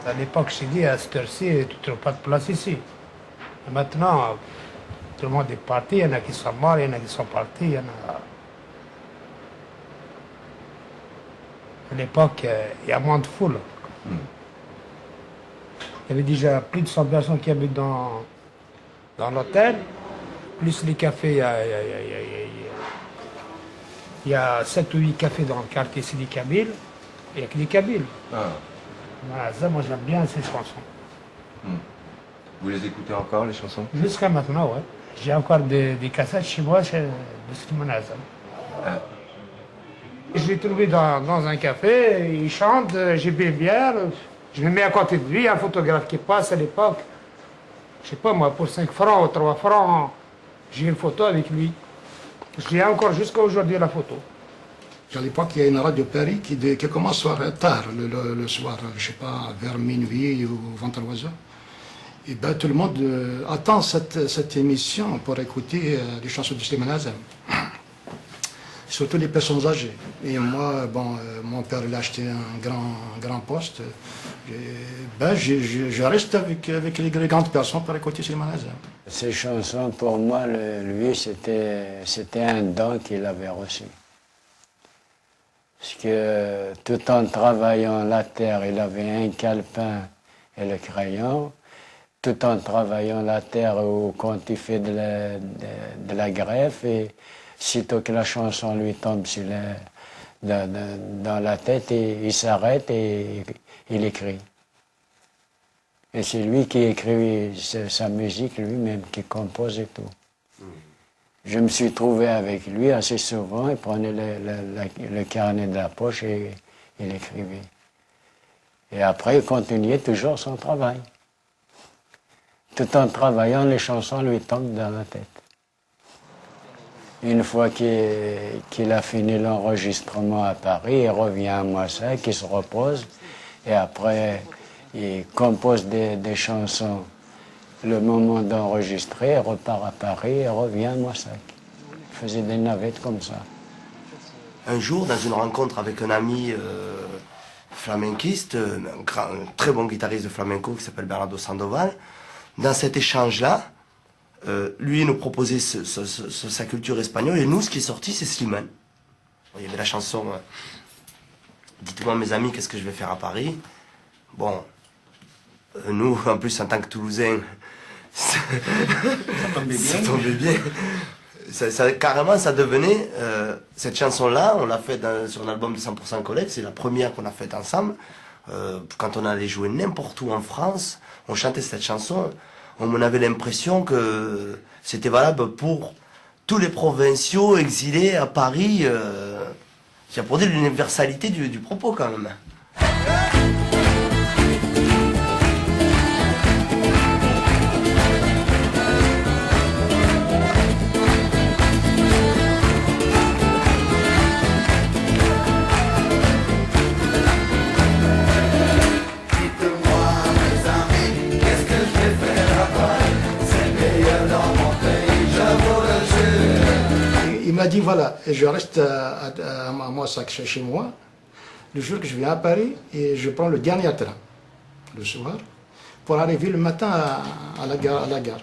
À l'époque, j'ai dit, à cette heure-ci, tu ne trouves pas de place ici. Et maintenant, tout le monde est parti, il y en a qui sont morts, il y en a qui sont partis, il y en a... À l'époque, il y a moins de foule. Il y avait déjà plus de 100 personnes qui habitent dans l'hôtel, plus les cafés, il y a 7 ou 8 cafés dans le quartier, c'est des Kabyles, il n'y a que des Kabyles. Ah. Voilà, ça, moi j'aime bien ces chansons. Vous les écoutez encore, les chansons? Jusqu'à maintenant, ouais. J'ai encore des cassettes chez moi de Slimane Azam. Ah. Je l'ai trouvé dans un café, il chante, j'ai bu une bière, je me mets à côté de lui, un photographe qui passe à l'époque. Je sais pas moi, pour 5 francs ou 3 francs, j'ai une photo avec lui. Je l'ai encore jusqu'à aujourd'hui la photo. À l'époque, il y a une radio Paris qui commence tard le soir, je sais pas, vers minuit ou 23 heures. Et ben, tout le monde attend cette émission pour écouter les chansons de Slimane Azam. Surtout les personnes âgées. Et moi, bon, mon père il a acheté un grand poste. Ben, je reste avec les grandes personnes pour écouter Slimane Azam. Ces chansons, pour moi, lui, c'était un don qu'il avait reçu. Parce que tout en travaillant la terre, il avait un calepin et le crayon. Tout en travaillant la terre ou quand il fait de la greffe, et sitôt que la chanson lui tombe dans la tête, il s'arrête et il écrit. Et c'est lui qui écrit sa musique lui-même, qui compose et tout. Je me suis trouvé avec lui assez souvent, il prenait le carnet de la poche et il écrivait. Et après, il continuait toujours son travail. Tout en travaillant, les chansons lui tombent dans la tête. Une fois qu'il a fini l'enregistrement à Paris, il revient à Moissac, il se repose, et après, il compose des chansons. Le moment d'enregistrer, il repart à Paris et revient à Moissac. Il faisait des navettes comme ça. Un jour, dans une rencontre avec un ami flamenquiste, un très bon guitariste de flamenco qui s'appelle Bernardo Sandoval, dans cet échange-là, lui nous proposait sa culture espagnole et nous, ce qui est sorti, c'est Slimane. Il y avait la chanson Dites-moi mes amis, qu'est-ce que je vais faire à Paris? Bon, nous, en plus, en tant que Toulousains, ça tombait bien. Carrément, ça devenait... cette chanson-là, on l'a faite sur un album de 100% Collecte, c'est la première qu'on a faite ensemble. Quand on allait jouer n'importe où en France, on chantait cette chanson. On avait l'impression que c'était valable pour tous les provinciaux exilés à Paris. C'est pour dire l'universalité du propos quand même. Il m'a dit voilà, je reste à Moissac chez moi. Le jour que je viens à Paris, et je prends le dernier train, le soir, pour arriver le matin à la gare.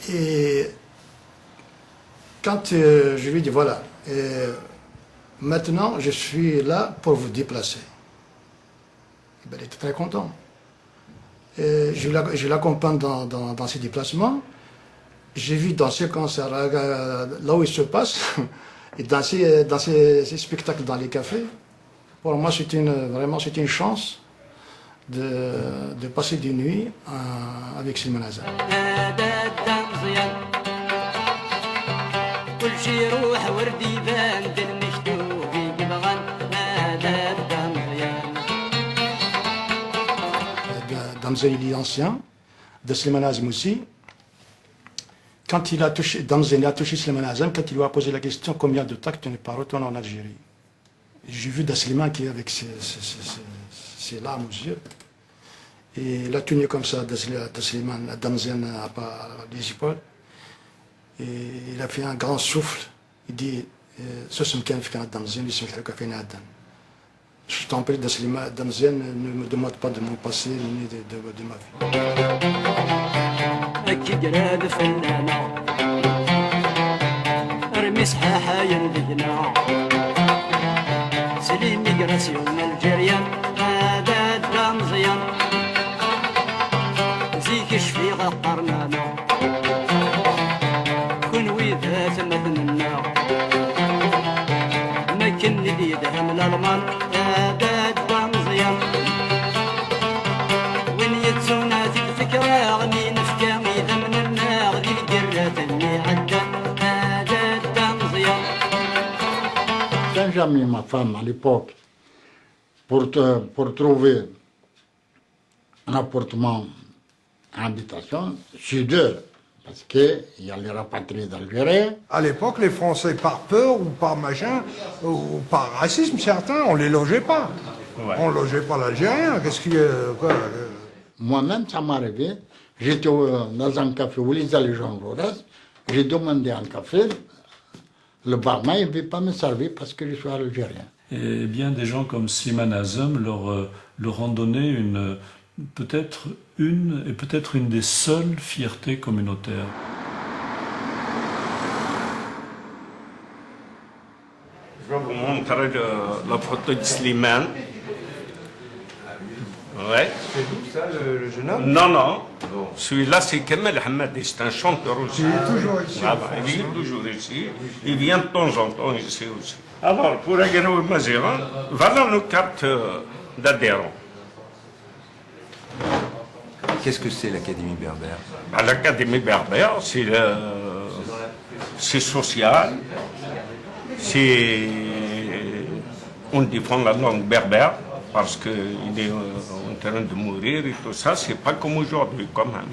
Et quand je lui dis voilà, maintenant je suis là pour vous déplacer. Et ben, il était très content. Et je l'accompagne dans ses déplacements. J'ai vu danser concert là où il se passe, et danser dans ces spectacles dans les cafés. Pour moi, vraiment une chance de passer des nuits avec Slimane Azam. Damzen, il est ancien, de Slimane Azam aussi. Quand il a touché, Damzen a touché Slimane Azam, quand il lui a posé la question combien de temps que tu n'es pas retourné en Algérie. J'ai vu Slimane qui est avec ses larmes aux yeux. Et il a tenu comme ça Slimane, Damzen n'a pas les épaules. Et il a fait un grand souffle. Il dit ce sont Damzen, Je t'en prie, Slima Damzian, ne me demande pas de mon passé ni de ma vie. أكي قراد فنانا رمي صحاحة يندقنا سليم يقرس يوم الجريان هذا دا مزيان زيك شفي غقرنانا كون ويذات مثلنا ما كن ليدها من المان هذا دا مزيان وين يتسونا ذيك فكرة غني نفكا إذا من النار ذي القرات اللي عدى هذا دا مزيان. Quand j'ai mis ma femme à l'époque pour trouver un appartement en habitation, je suis deux, parce qu'il y a les rapatriés d'Algérie. À l'époque, les Français, par peur ou par machin, ou par racisme, certains, on les logeait pas. Ouais. On logeait pas l'Algérien. Qu'est-ce qui est. Moi-même, ça m'est arrivé. J'étais dans un café où ils allaient Jean Jaurès. J'ai demandé un café. Le barman ne veut pas me servir parce que je suis algérien. Et bien des gens comme Slimane Azem leur ont donné peut-être une des seules fiertés communautaires. Je vais vous montrer la photo de Slimane. Ouais. C'est d'où ça, le jeune homme? Non, non. Celui-là, c'est Kamel Hamadi, c'est un chanteur aussi. Il est toujours ici. Ah bah, il est toujours ici. Il vient de temps en temps ici aussi. Alors, pour Aguero Maziran, voilà nos cartes d'adhérents. Qu'est-ce que c'est l'Académie berbère? Bah, l'Académie berbère, c'est social, on défend la langue berbère parce qu'il est en train de mourir et tout ça. C'est pas comme aujourd'hui quand même.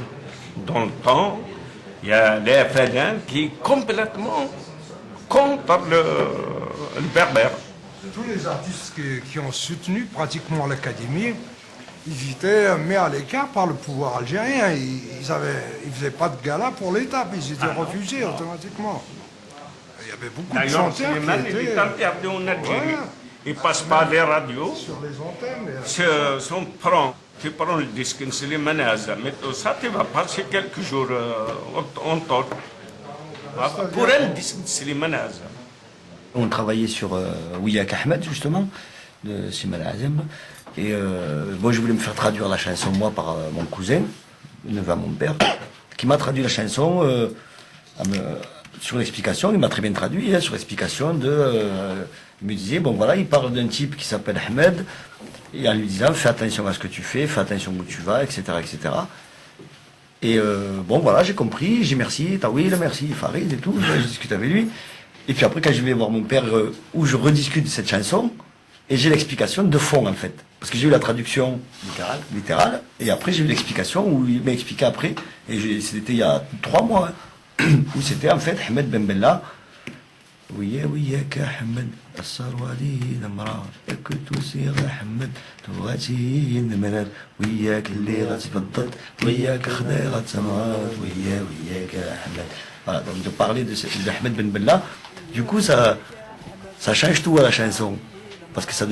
Dans le temps, il y a les FLN qui est complètement contre le berbère. Tous les artistes qui ont soutenu pratiquement l'Académie, ils étaient mis à l'écart par le pouvoir algérien. Ils faisaient pas de gala pour l'État, puis ils étaient refusés automatiquement. Il y avait beaucoup de D'ailleurs, chanteurs Slimane, qui il est étaient interdit en Algérie. Ouais. Il passe par les radios. sur les antennes. Tu prends le disque Slimane Azem, mais tout ça, tu vas passer quelques jours en temps. Pour un disque Slimane Azem. On travaillait sur Ouiyak Ahmed, justement, de Slimane Azem. Et moi, je voulais me faire traduire la chanson, moi, par mon cousin, neveu à mon père, qui m'a traduit la chanson sur l'explication. Il m'a très bien traduit, hein, sur l'explication il me disait, bon voilà, il parle d'un type qui s'appelle Ahmed, et en lui disant, fais attention à ce que tu fais, fais attention où tu vas, etc., etc. Et bon, voilà, j'ai compris, j'ai merci, Tawil, merci, Farid et tout, je discute avec lui. Et puis après, quand je vais voir mon père, où je rediscute de cette chanson, et j'ai l'explication de fond, en fait. Parce que j'ai eu la traduction littérale, et après j'ai eu l'explication, où il m'a expliqué après, et c'était il y a 3 mois, hein, où c'était en fait Ahmed Ben Bella. وياك أحمد الثروادي المرأة كنت صيغ أحمد تواتي المناد وياك اللي غتبطل وياك خدا غتمرض وياك أحمد. Voilà, donc de parler d'Ahmed Ben Bella, du coup ça change tout à la chanson. Parce que ça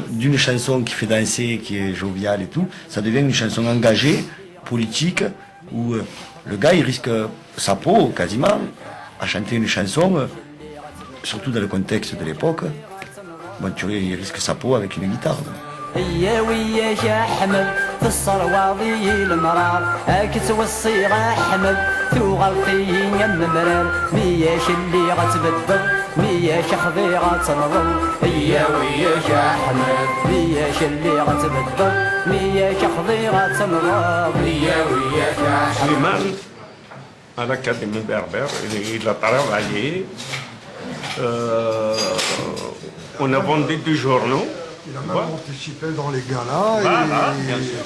d'une chanson qui fait danser, qui est joviale et tout, ça devient une chanson engagée, politique, où le gars il risque sa peau quasiment à chanter une chanson. Surtout dans le contexte de l'époque, bon, il risque sa peau avec une guitare. يا وياك يا حمل في الصرواضي المرار هاك توصي حمل توغلطي يم مرار مياش اللي غتبدل مياش خذي غتنظر يا وياك يا حمل مياش اللي غتبدل مياش خذي غتنظر يا وياك يا Slimane, à l'Académie berbère, il a travaillé. On a vendu des journaux. Il a même participé dans les galas Bien sûr.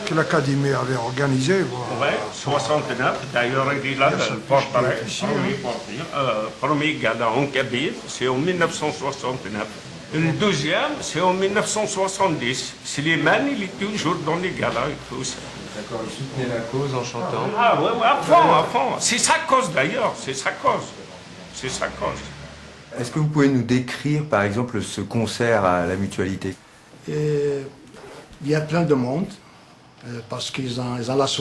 que l'Académie avait organisés. Ouais, 69, d'ailleurs il est là, le portrait. Premier gala en Kabyle, c'est en 1969. Et le deuxième, c'est en 1970. Slimane, il est toujours dans les galas et tout ça. D'accord, il soutenait la cause en chantant. Ah ouais, à fond, à fond. C'est sa cause d'ailleurs, c'est sa cause. C'est sa cause. Est-ce que vous pouvez nous décrire, par exemple, ce concert à la Mutualité? Et il y a plein de monde, parce qu'ils ont la soif.